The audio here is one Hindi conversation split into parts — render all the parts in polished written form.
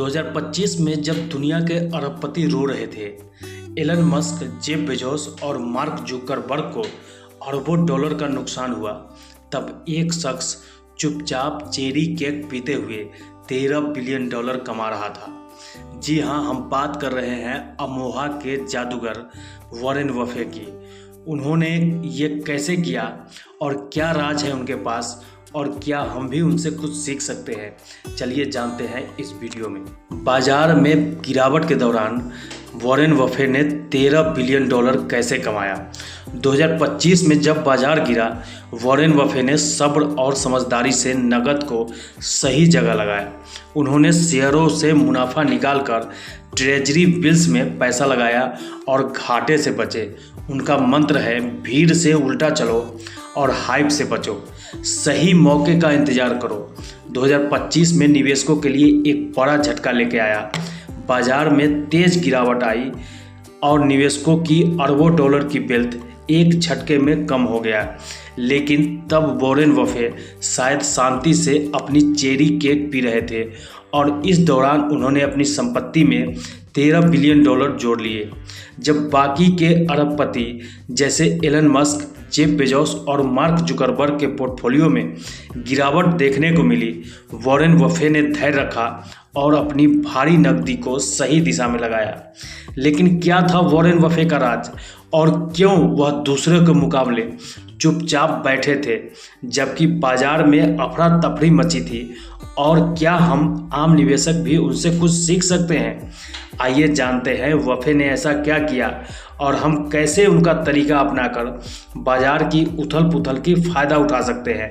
2025 में जब दुनिया के अरबपति रो रहे थे, एलन मस्क, जेफ बेजोस और मार्क जुकरबर्ग को अरबों डॉलर का नुकसान हुआ, तब एक शख्स चुपचाप चेरी केक पीते हुए $13 बिलियन कमा रहा था। जी हाँ, हम बात कर रहे हैं अमोहा के जादूगर वॉरेन बफे की। उन्होंने ये कैसे किया और क्या राज है उनके पास, और क्या हम भी उनसे कुछ सीख सकते हैं, चलिए जानते हैं इस वीडियो में। बाजार में गिरावट के दौरान वॉरेन बफे ने $13 बिलियन कैसे कमाया। 2025 में जब बाजार गिरा, वॉरेन बफे ने सब्र और समझदारी से नकद को सही जगह लगाया। उन्होंने शेयरों से मुनाफा निकालकर ट्रेजरी बिल्स में पैसा लगाया और घाटे से बचे। उनका मंत्र है, भीड़ से उल्टा चलो और हाइप से बचो, सही मौके का इंतजार करो। 2025 में निवेशकों के लिए एक बड़ा झटका लेके आया। बाजार में तेज गिरावट आई और निवेशकों की अरबों डॉलर की वेल्थ एक झटके में कम हो गया। लेकिन तब वॉरेन बफे शायद शांति से अपनी चेरी केक पी रहे थे और इस दौरान उन्होंने अपनी संपत्ति में $13 बिलियन जोड़ लिए। जब बाकी के अरबपति जैसे एलन मस्क, जेफ बेजोस और मार्क जुकरबर्ग के पोर्टफोलियो में गिरावट देखने को मिली, वॉरेन बफे ने धैर्य रखा और अपनी भारी नकदी को सही दिशा में लगाया। लेकिन क्या था वॉरेन बफे का राज, और क्यों वह दूसरे के मुकाबले चुपचाप बैठे थे जबकि बाजार में अफरा तफरी मची थी, और क्या हम आम निवेशक भी उनसे कुछ सीख सकते हैं? आइए जानते हैं बफे ने ऐसा क्या किया और हम कैसे उनका तरीका अपनाकर बाजार की उथल पुथल की फ़ायदा उठा सकते हैं।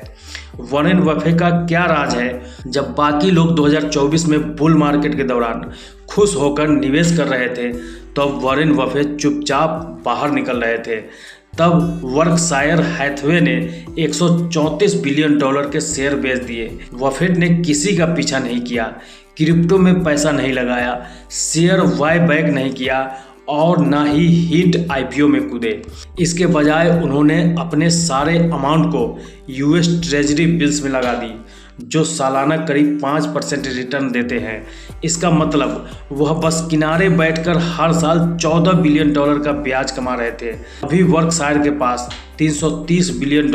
वॉरेन बफे का क्या राज है? जब बाकी लोग 2024 में बुल मार्केट के दौरान खुश होकर निवेश कर रहे थे, तो वॉरेन बफे चुपचाप बाहर निकल रहे थे। तब वर्कशायर हैथवे ने $134 बिलियन के शेयर बेच दिए। बफेट ने किसी का पीछा नहीं किया, क्रिप्टो में पैसा नहीं लगाया, शेयर बाय बैक नहीं किया और ना ही हिट आईपीओ में कूदे। इसके बजाय उन्होंने अपने सारे अमाउंट को यूएस ट्रेजरी बिल्स में लगा दी, जो सालाना करीब 5% रिटर्न देते हैं। इसका मतलब वह बस किनारे बैठकर हर साल $14 बिलियन का ब्याज कमा रहे थे। अभी वर्कशायर के पास $330 बिलियन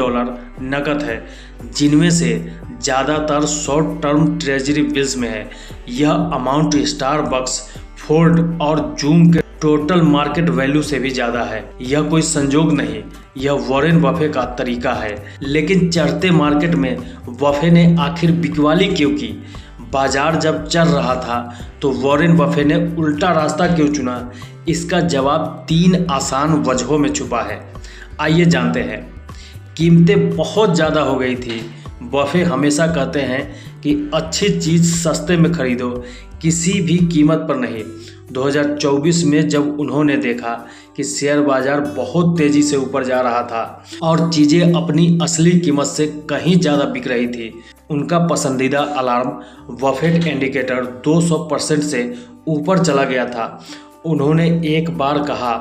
नकद है, जिनमें से ज़्यादातर शॉर्ट टर्म ट्रेजरी बिल्स में है। यह अमाउंट स्टारबक्स, फोर्ड और जूम के टोटल मार्केट वैल्यू से भी ज़्यादा है। यह कोई संजोग नहीं, यह वॉरेन बफे का तरीका है। लेकिन चढ़ते मार्केट में बफे ने आखिर बिकवाली क्यों की? बाजार जब चल रहा था तो वॉरेन बफे ने उल्टा रास्ता क्यों चुना? इसका जवाब 3 आसान वजहों में छुपा है। आइए जानते हैं। कीमतें बहुत ज़्यादा हो गई थी। बफे हमेशा कहते हैं कि अच्छी चीज़ सस्ते में खरीदो, किसी भी कीमत पर नहीं। 2024 में जब उन्होंने देखा कि शेयर बाजार बहुत तेज़ी से ऊपर जा रहा था और चीज़ें अपनी असली कीमत से कहीं ज़्यादा बिक रही थी, उनका पसंदीदा अलार्म बफेट इंडिकेटर 200% से ऊपर चला गया था। उन्होंने एक बार कहा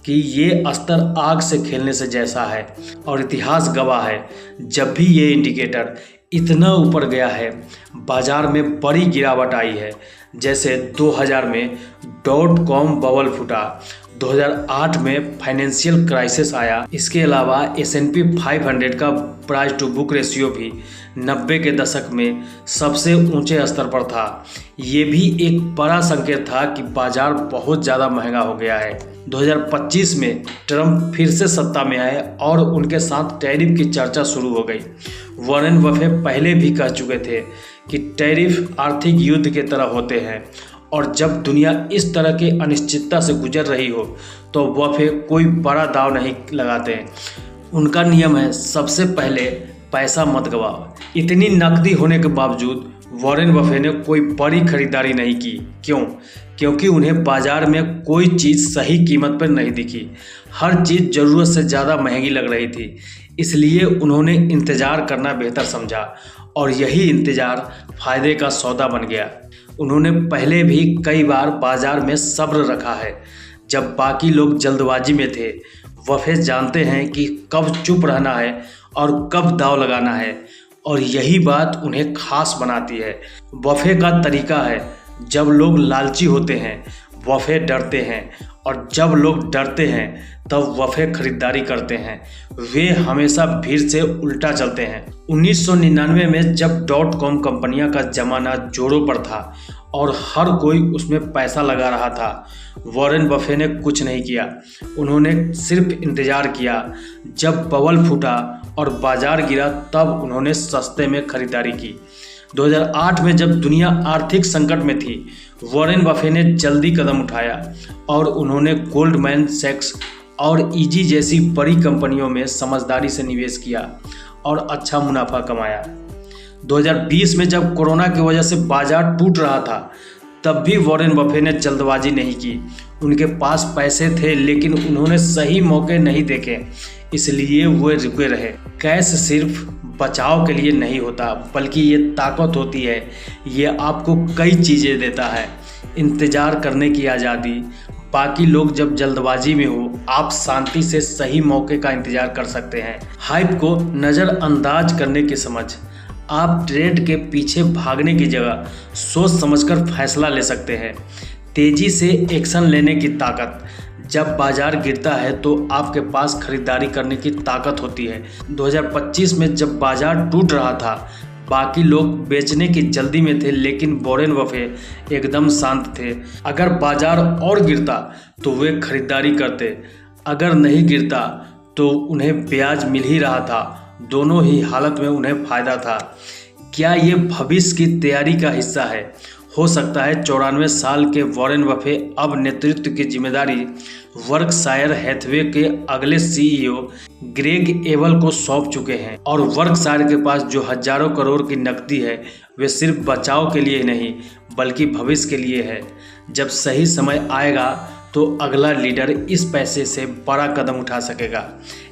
कि ये स्तर आग से खेलने से जैसा है, और इतिहास गवाह है, जब भी ये इंडिकेटर इतना ऊपर गया है, बाजार में बड़ी गिरावट आई है। जैसे 2000 में .com बबल फूटा, 2008 में फाइनेंशियल क्राइसिस आया। इसके अलावा S&P 500 का प्राइस टू बुक रेशियो भी 90 के दशक में सबसे ऊंचे स्तर पर था। ये भी एक बड़ा संकेत था कि बाजार बहुत ज़्यादा महंगा हो गया है। 2025 में ट्रंप फिर से सत्ता में आए और उनके साथ टैरिफ की चर्चा शुरू हो गई। वॉरेन बफे पहले भी कह चुके थे कि टैरिफ आर्थिक युद्ध के तरह होते हैं, और जब दुनिया इस तरह की अनिश्चितता से गुजर रही हो तो बफे कोई बड़ा दाव नहीं लगाते। उनका नियम है, सबसे पहले पैसा मत गवाओ। इतनी नकदी होने के बावजूद वॉरेन बफे ने कोई बड़ी खरीदारी नहीं की। क्यों? क्योंकि उन्हें बाजार में कोई चीज़ सही कीमत पर नहीं दिखी। हर चीज़ ज़रूरत से ज़्यादा महंगी लग रही थी। इसलिए उन्होंने इंतज़ार करना बेहतर समझा, और यही इंतज़ार फ़ायदे का सौदा बन गया। उन्होंने पहले भी कई बार बाजार में सब्र रखा है, जब बाकी लोग जल्दबाजी में थे। बफे जानते हैं कि कब चुप रहना है और कब दांव लगाना है, और यही बात उन्हें खास बनाती है। बफे का तरीका है, जब लोग लालची होते हैं वफ़े डरते हैं, और जब लोग डरते हैं तब वफ़े खरीदारी करते हैं। वे हमेशा भीड़ से उल्टा चलते हैं। 1999 में जब .com कंपनियां का ज़माना जोरों पर था और हर कोई उसमें पैसा लगा रहा था, वॉरेन बफे ने कुछ नहीं किया। उन्होंने सिर्फ इंतज़ार किया। जब बबल फूटा और बाजार गिरा तब उन्होंने सस्ते में खरीदारी की। 2008 में जब दुनिया आर्थिक संकट में थी, वॉरेन बफे ने जल्दी कदम उठाया और उन्होंने गोल्डमैन सैक्स और ईजी जैसी बड़ी कंपनियों में समझदारी से निवेश किया और अच्छा मुनाफा कमाया। 2020 में जब कोरोना की वजह से बाजार टूट रहा था, तब भी वॉरेन बफे ने जल्दबाजी नहीं की। उनके पास पैसे थे लेकिन उन्होंने सही मौके नहीं देखे, इसलिए वो रुके रहे। कैश सिर्फ बचाव के लिए नहीं होता, बल्कि ये ताकत होती है। ये आपको कई चीज़ें देता है। इंतज़ार करने की आज़ादी। बाकी लोग जब जल्दबाजी में हो, आप शांति से सही मौके का इंतज़ार कर सकते हैं। हाइप को नज़रअंदाज करने की समझ। आप ट्रेंड के पीछे भागने की जगह सोच समझकर फैसला ले सकते हैं। तेज़ी से एक्शन लेने की ताकत। जब बाजार गिरता है तो आपके पास खरीदारी करने की ताकत होती है। 2025 में जब बाजार टूट रहा था, बाकी लोग बेचने की जल्दी में थे, लेकिन वॉरेन बफे एकदम शांत थे। अगर बाजार और गिरता तो वे खरीदारी करते, अगर नहीं गिरता तो उन्हें ब्याज मिल ही रहा था। दोनों ही हालत में उन्हें फ़ायदा था। क्या ये भविष्य की तैयारी का हिस्सा है? हो सकता है 94 साल के वॉरेन बफे अब नेतृत्व की जिम्मेदारी वर्कशायर हैथवे के अगले सीईओ ग्रेग एबल को सौंप चुके हैं। और वर्कशायर के पास जो हजारों करोड़ की नकदी है, वे सिर्फ बचाव के लिए नहीं बल्कि भविष्य के लिए है। जब सही समय आएगा तो अगला लीडर इस पैसे से बड़ा कदम उठा सकेगा।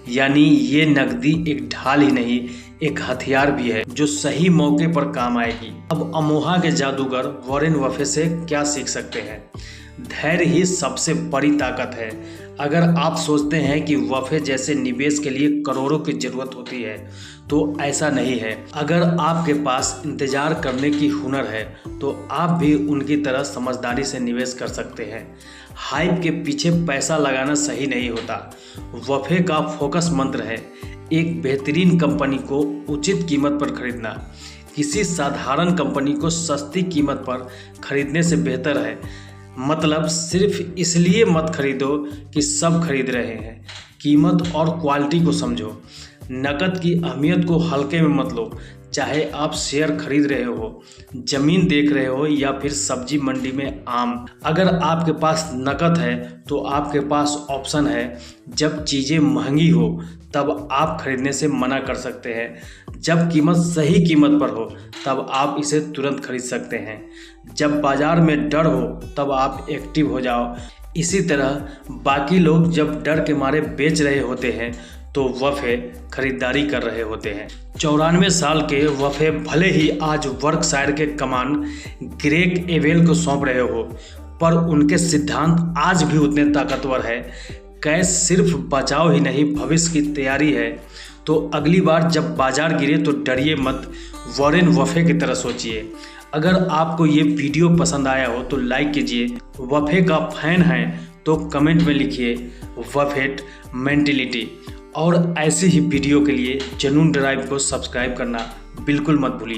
यानी ये नकदी एक ढाल ही नहीं, एक हथियार भी है जो सही मौके पर काम आएगी। अब अमोहा के जादूगर वॉरेन बफे से क्या सीख सकते हैं? धैर्य ही सबसे बड़ी ताकत है। अगर आप सोचते हैं कि बफे जैसे निवेश के लिए करोड़ों की जरूरत होती है, तो ऐसा नहीं है। अगर आपके पास इंतजार करने की हुनर है तो आप भी उनकी तरह समझदारी से निवेश कर सकते हैं। हाइप के पीछे पैसा लगाना सही नहीं होता। बफे का फोकस मंत्र है एक बेहतरीन कंपनी को उचित कीमत पर खरीदना। किसी साधारण कंपनी को सस्ती कीमत पर खरीदने से बेहतर है। मतलब सिर्फ इसलिए मत खरीदो कि सब खरीद रहे हैं। कीमत और क्वालिटी को समझो। नकद की अहमियत को हल्के में मत लो। चाहे आप शेयर खरीद रहे हो, जमीन देख रहे हो या फिर सब्जी मंडी में आम। अगर आपके पास नकद है तो आपके पास ऑप्शन है। जब चीज़ें महंगी हो तब आप खरीदने से मना कर सकते हैं। जब कीमत सही कीमत पर हो तब आप इसे तुरंत खरीद सकते हैं। जब बाजार में डर हो तब आप एक्टिव हो जाओ। इसी तरह बाकी लोग जब डर के मारे बेच रहे होते हैं तो बफे खरीदारी कर रहे होते हैं। 94 साल के बफे भले ही आज वर्कशायर के कमान ग्रेग एबल को सौंप रहे हो, पर उनके सिद्धांत आज भी उतने ताकतवर है। कैश सिर्फ बचाव ही नहीं, भविष्य की तैयारी है। तो अगली बार जब बाजार गिरे तो डरिए मत, वॉरेन बफे की तरह सोचिए। अगर आपको ये वीडियो पसंद आया हो तो लाइक कीजिए। बफे का फैन है तो कमेंट में लिखिए बफेट मेंटेलिटी। और ऐसी ही वीडियो के लिए जुनून ड्राइव को सब्सक्राइब करना बिल्कुल मत भूलिए।